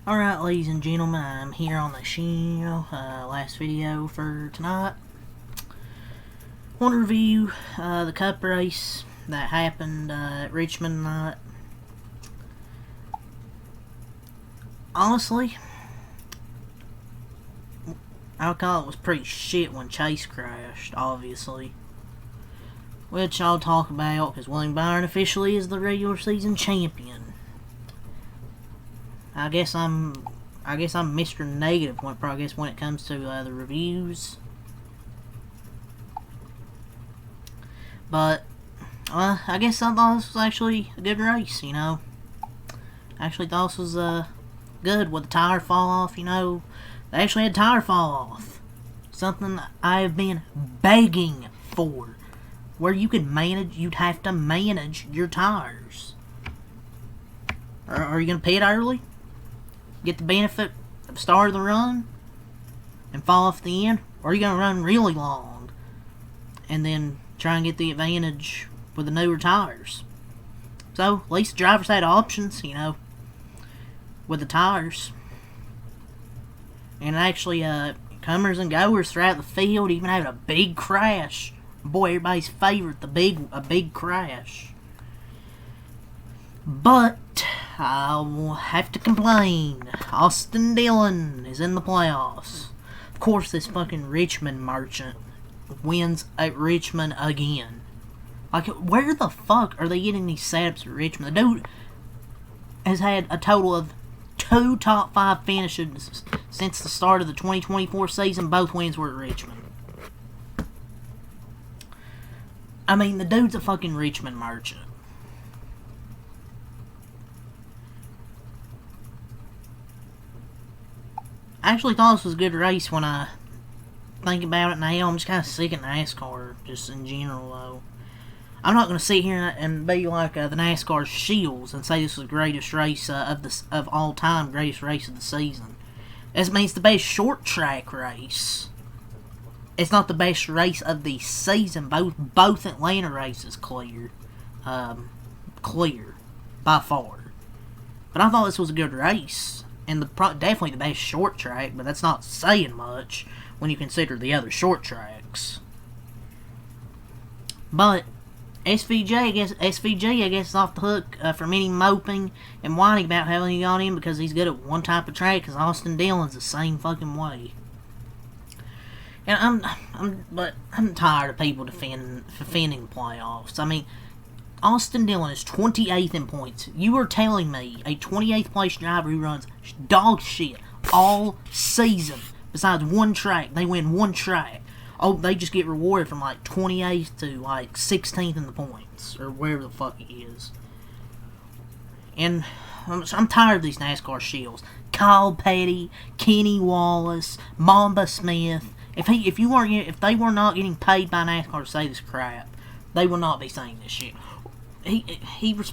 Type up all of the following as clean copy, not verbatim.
Alright, ladies and gentlemen, I'm here on the show. Last video for tonight. Want to review the Cup race that happened at Richmond tonight. Honestly, I would call it was pretty shit when Chase crashed, obviously. Which I'll talk about because William Byron officially is the regular season champion. I guess I'm Mr. Negative when it comes to the reviews. But I guess I thought this was actually a good race, you know. I actually thought this was good with the tire fall off, you know. They actually had tire fall off. Something I have been begging for. Where you could you'd have to manage your tires. Are you going to pit early? Get the benefit of the start of the run and fall off the end? Or are you going to run really long and then try and get the advantage with the newer tires? So, at least the drivers had options, you know, with the tires. And actually, comers and goers throughout the field, even having a big crash. Boy, everybody's favorite, a big crash. But I'll have to complain. Austin Dillon is in the playoffs. Of course, this fucking Richmond merchant wins at Richmond again. Like, where the fuck are they getting these setups at Richmond? The dude has had a total of 2 top 5 finishes since the start of the 2024 season. Both wins were at Richmond. I mean, the dude's a fucking Richmond merchant. I actually thought this was a good race when I think about it now. I'm just kind of sick of NASCAR, just in general, though. I'm not going to sit here and be like the NASCAR Shields and say this was the greatest race of all time, greatest race of the season. This means the best short track race. It's not the best race of the season. Both Atlanta races clear by far. But I thought this was a good race. And definitely the best short track, but that's not saying much when you consider the other short tracks. But SVG, I guess, is off the hook from any moping and whining about having he got in because he's good at one type of track. Because Austin Dillon's the same fucking way. And I'm tired of people defending the playoffs. I mean, Austin Dillon is 28th in points. You are telling me a 28th place driver who runs dog shit all season, besides one track, they win one track. Oh, they just get rewarded from like 28th to like 16th in the points, or wherever the fuck he is. And I'm tired of these NASCAR shields. Kyle Petty, Kenny Wallace, Mamba Smith. If they were not getting paid by NASCAR to say this crap, they will not be saying this shit. He's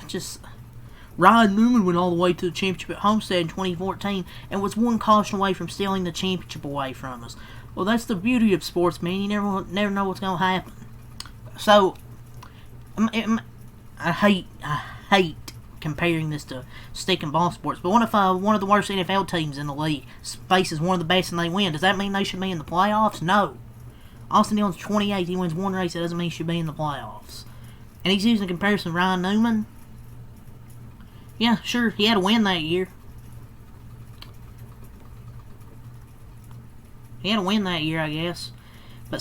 just... Ryan Newman went all the way to the championship at Homestead in 2014 and was one caution away from stealing the championship away from us. Well, that's the beauty of sports, man. You never know what's going to happen. So, I hate comparing this to stick and ball sports, but what if one of the worst NFL teams in the league faces one of the best and they win? Does that mean they should be in the playoffs? No. Austin Dillon's 28th. He wins one race. That doesn't mean he should be in the playoffs. And he's using a comparison to Ryan Newman. Yeah, sure, he had a win that year. He had a win that year, I guess. But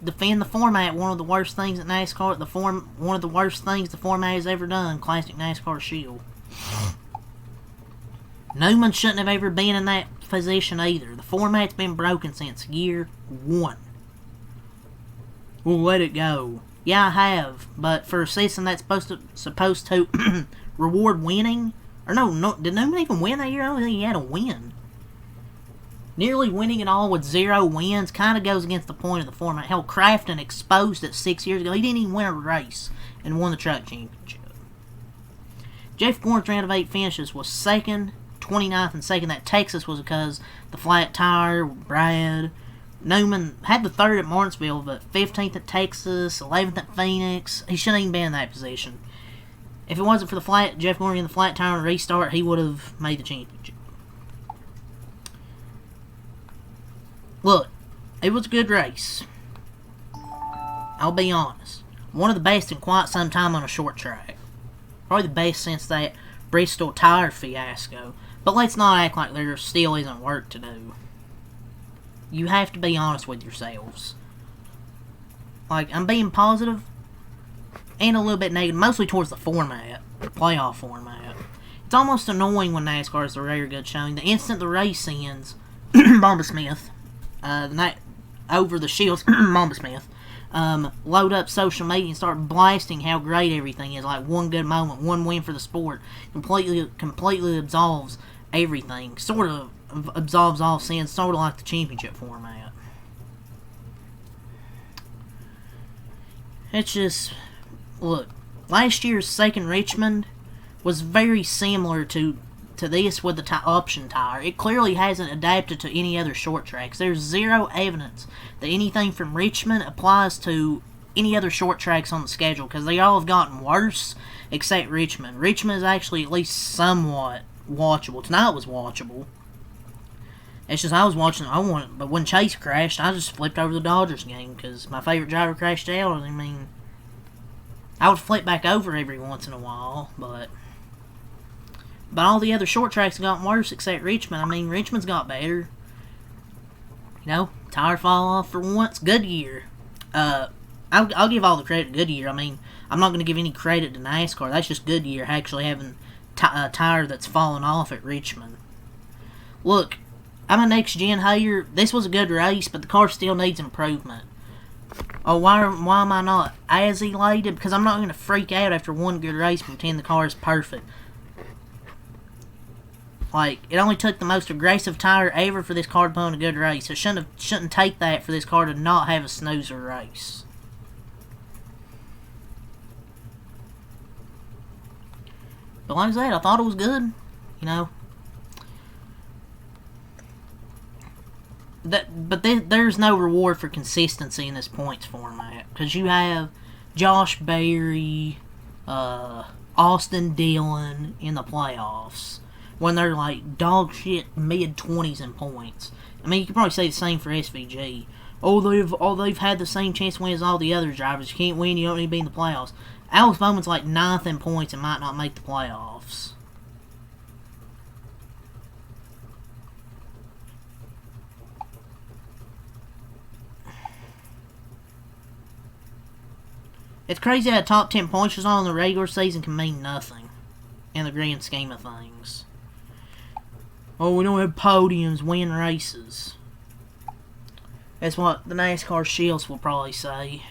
defend the format. One of the worst things at NASCAR, one of the worst things the format has ever done. Classic NASCAR Shield. Newman shouldn't have ever been in that position either. The format's been broken since year 1. We'll let it go. Yeah, I have, but for a season that's supposed to reward winning, or no, did Newman even win that year? I don't think he had a win. Nearly winning it all with 0 wins kind of goes against the point of the format. Hell, Crafton exposed it 6 years ago. He didn't even win a race and won the truck championship. Jeff Gordon's round of 8 finishes was second, 29th, and second. That Texas was because the flat tire, Brad. Newman had the 3rd at Martinsville, but 15th at Texas, 11th at Phoenix. He shouldn't even been in that position. If it wasn't for Jeff Gordon in the flat tire and restart, he would have made the championship. Look, it was a good race. I'll be honest. One of the best in quite some time on a short track. Probably the best since that Bristol tire fiasco. But let's not act like there still isn't work to do. You have to be honest with yourselves. Like, I'm being positive and a little bit negative, mostly towards the format, the playoff format. It's almost annoying when NASCAR is the rare good showing. The instant the race ends, Mamba Smith, over the shields, Mamba Smith, load up social media and start blasting how great everything is. Like, one good moment, one win for the sport, completely absolves everything. Sort of absolves all sins, sort of like the championship format. It's just, look, last year's second Richmond was very similar to this with the option tire. It clearly hasn't adapted to any other short tracks. There's zero evidence that anything from Richmond applies to any other short tracks on the schedule, because they all have gotten worse except Richmond. Richmond is actually at least somewhat watchable. Tonight was watchable. It's just I was watching but when Chase crashed, I just flipped over the Dodgers game because my favorite driver crashed out. I mean, I would flip back over every once in a while, but all the other short tracks have gotten worse except Richmond. I mean, Richmond's got better. You know, tire fall off for once. Goodyear. I'll give all the credit to Goodyear. I mean, I'm not going to give any credit to NASCAR. That's just Goodyear actually having a tire that's fallen off at Richmond. Look, I'm a next-gen hater. This was a good race, but the car still needs improvement. Oh, why am I not as elated? Because I'm not going to freak out after one good race and pretend the car is perfect. Like, it only took the most aggressive tire ever for this car to put on a good race. It shouldn't take that for this car to not have a snoozer race. But like I said, I thought it was good. You know. There's no reward for consistency in this points format. Because you have Josh Berry, Austin Dillon in the playoffs, when they're like dog shit mid-20s in points. I mean, you could probably say the same for SVG. They've had the same chance to win as all the other drivers. You can't win, you don't need to be in the playoffs. Alex Bowman's like 9th in points and might not make the playoffs. It's crazy how a top 10 points result in the regular season can mean nothing in the grand scheme of things. Oh, we don't have podiums, win races. That's what the NASCAR Shields will probably say.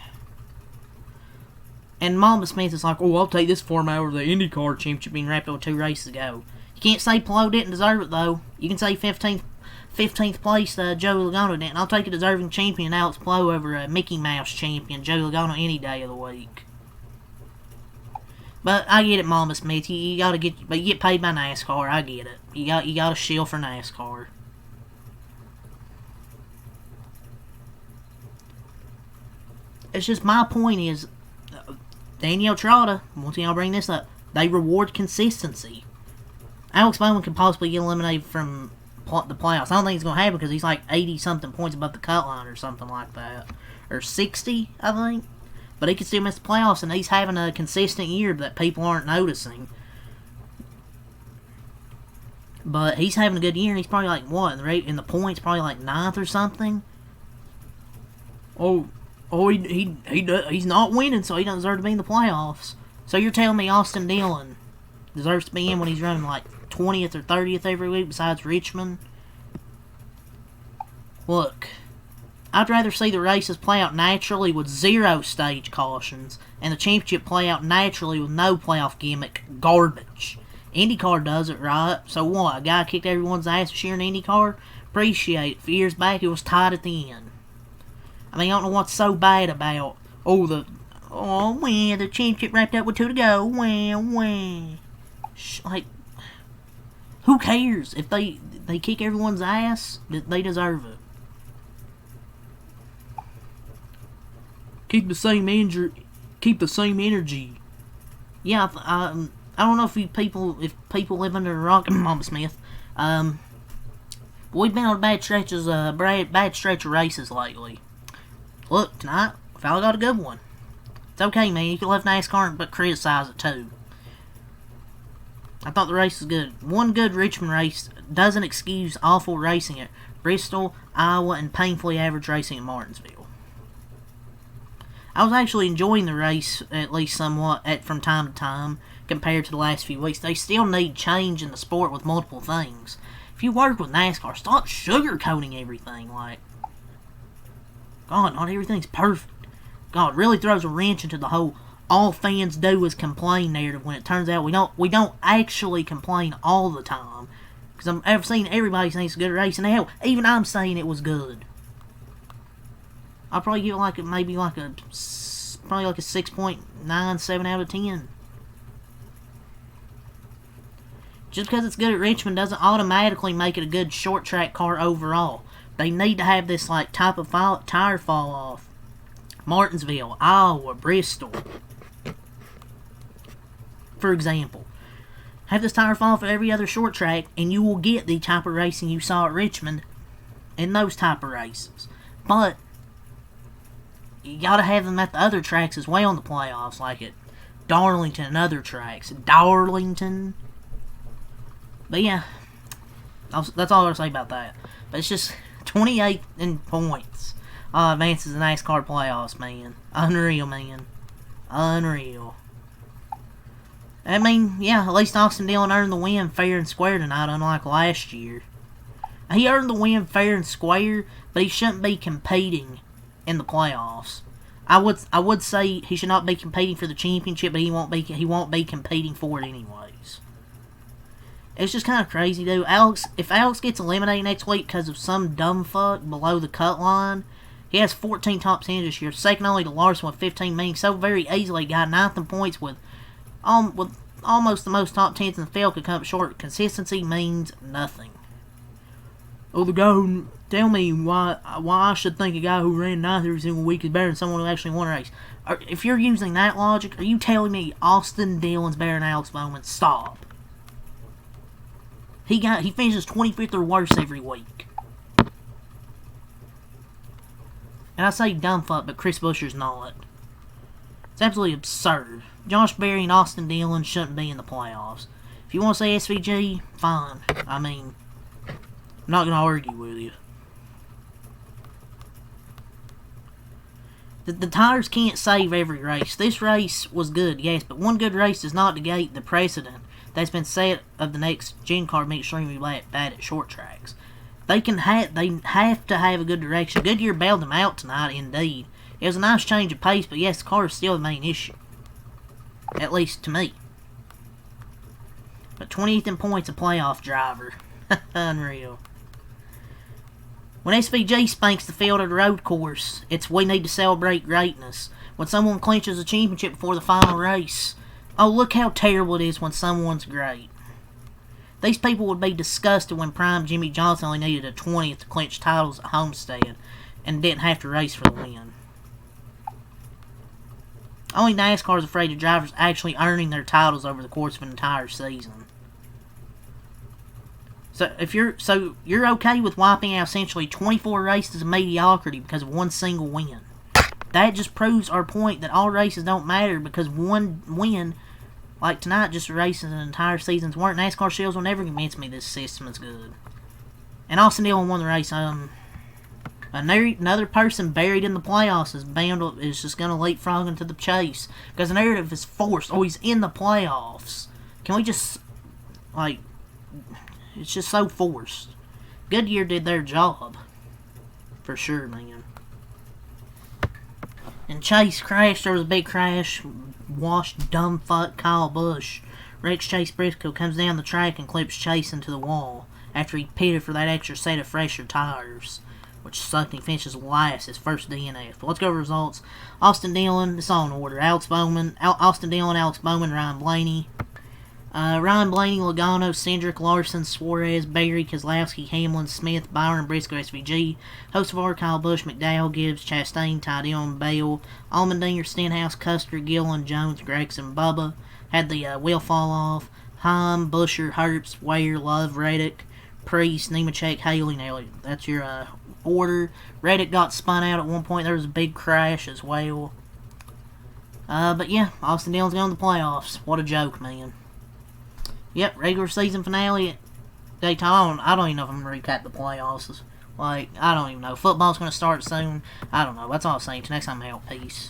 And Mamba Smith is like, oh, I'll take this format over the IndyCar Championship being wrapped up with 2 races ago. You can't say Palou didn't deserve it, though. You can say 15th place Joey Logano didn't. I'll take a deserving champion Alex Palou over a Mickey Mouse champion Joey Logano any day of the week. But I get it, Mamba Smith. You get paid by NASCAR. I get it. You got a shield for NASCAR. It's just my point is, Danielle Trotta, once again I'll bring this up, they reward consistency. Alex Bowman could possibly get eliminated from the playoffs. I don't think it's going to happen because he's like 80-something points above the cut line or something like that. Or 60, I think. But he could still miss the playoffs, and he's having a consistent year that people aren't noticing. But he's having a good year, and he's probably like, what, in the points, probably like 9th or something? He's not winning, so he doesn't deserve to be in the playoffs. So you're telling me Austin Dillon deserves to be in when he's running like 20th or 30th every week besides Richmond? Look, I'd rather see the races play out naturally with 0 stage cautions and the championship play out naturally with no playoff gimmick garbage. IndyCar does it right, so what? A guy kicked everyone's ass this year in IndyCar? Appreciate it. A few years back, it was tied at the end. I mean, I don't know what's so bad about, the championship wrapped up with 2 to go, like, who cares? If they kick everyone's ass, they deserve it. Keep the same energy. Yeah, I don't know if people live under a rock, Mama Smith. We've been on bad stretch of races lately. Look, tonight, fella got a good one. It's okay, man. You can love NASCAR but criticize it too. I thought the race was good. One good Richmond race doesn't excuse awful racing at Bristol, Iowa, and painfully average racing at Martinsville. I was actually enjoying the race, at least somewhat, from time to time, compared to the last few weeks. They still need change in the sport with multiple things. If you work with NASCAR, stop sugarcoating everything. Like, God, not everything's perfect. God, it really throws a wrench into the whole all fans do is complain narrative when it turns out we don't actually complain all the time. Because I've seen everybody saying it's a good race, and hell, even I'm saying it was good. I'll probably give it probably like a 6.97 out of 10. Just because it's good at Richmond doesn't automatically make it a good short track car overall. They need to have this type of tire fall off. Martinsville, Iowa, Bristol. For example, have this tire fall off at every other short track, and you will get the type of racing you saw at Richmond in those type of races. But you gotta have them at the other tracks as well in the playoffs, like at Darlington and other tracks. Darlington. But yeah, that's all I gotta say about that. But it's just 28 in points. Advances the NASCAR playoffs, man. Unreal, man. Unreal. I mean, yeah, at least Austin Dillon earned the win fair and square tonight, unlike last year. He earned the win fair and square, but he shouldn't be competing in the playoffs. I would say he should not be competing for the championship, but he won't be competing for it anyways. It's just kind of crazy, dude. If Alex gets eliminated next week because of some dumb fuck below the cut line, he has 14 top 10s this year, second only to Larson with 15, meaning so very easily got 9th in points with almost the most top 10s in the field could come up short. Consistency means nothing. Oh, the guy who... Tell me why I should think a guy who ran 9th every single week is better than someone who actually won a race. If you're using that logic, are you telling me Austin Dillon's better than Alex Bowman? Stop. He finishes 25th or worse every week. And I say dumb fuck, but Chris Buescher's not. It's absolutely absurd. Josh Berry and Austin Dillon shouldn't be in the playoffs. If you want to say SVG, fine. I mean, I'm not going to argue with you. The tires can't save every race. This race was good, yes, but one good race does not negate the precedent that's been set of the next gen car being extremely bad at short tracks. They have to have a good direction. Goodyear bailed them out tonight, indeed. It was a nice change of pace, but yes, the car is still the main issue. At least to me. But 28th in points, a playoff driver. Unreal. When SVG spanks the field at a road course, it's we need to celebrate greatness. When someone clinches a championship before the final race, oh, look how terrible it is when someone's great. These people would be disgusted when prime Jimmy Johnson only needed a 20th to clinch titles at Homestead and didn't have to race for the win. Only NASCAR is afraid of drivers actually earning their titles over the course of an entire season. So you're okay with wiping out essentially 24 races of mediocrity because of one single win. That just proves our point that all races don't matter because one win, like tonight, just erases an entire season's work. NASCAR Shields will never convince me this system is good. And Austin Dillon won the race. Another person buried in the playoffs is just going to leapfrog into the chase because the narrative is forced. Oh, he's in the playoffs. Can we just, it's just so forced. Goodyear did their job. For sure, man. And Chase crashed. There was a big crash. Washed dumb fuck Kyle Busch. Rex Chase Briscoe comes down the track and clips Chase into the wall after he pitted for that extra set of fresher tires, which sucked and he finishes last, his first DNF. But let's go over results. Austin Dillon, it's all in order. Austin Dillon, Alex Bowman, Ryan Blaney. Ryan Blaney, Logano, Cindric, Larson, Suarez, Berry, Keselowski, Hamlin, Smith, Byron, Briscoe, SVG, Hocevar, Kyle Busch, McDowell, Gibbs, Chastain, Ty Dillon, Bale, Allmendinger, Stenhouse, Custer, Gillen, Jones, Gregson, Bubba, had the wheel fall off. Heim, Busher, Herbst, Ware, Love, Reddick, Priest, Nemechek, Haley, and Elliott. That's your order. Reddick got spun out at one point. There was a big crash as well. But yeah, Austin Dillon's going to the playoffs. What a joke, man. Yep, regular season finale at Daytona. I don't even know if I'm going to recap the playoffs. Like, I don't even know. Football's going to start soon. I don't know. That's all I'm saying. Till next time, I'm out. Peace.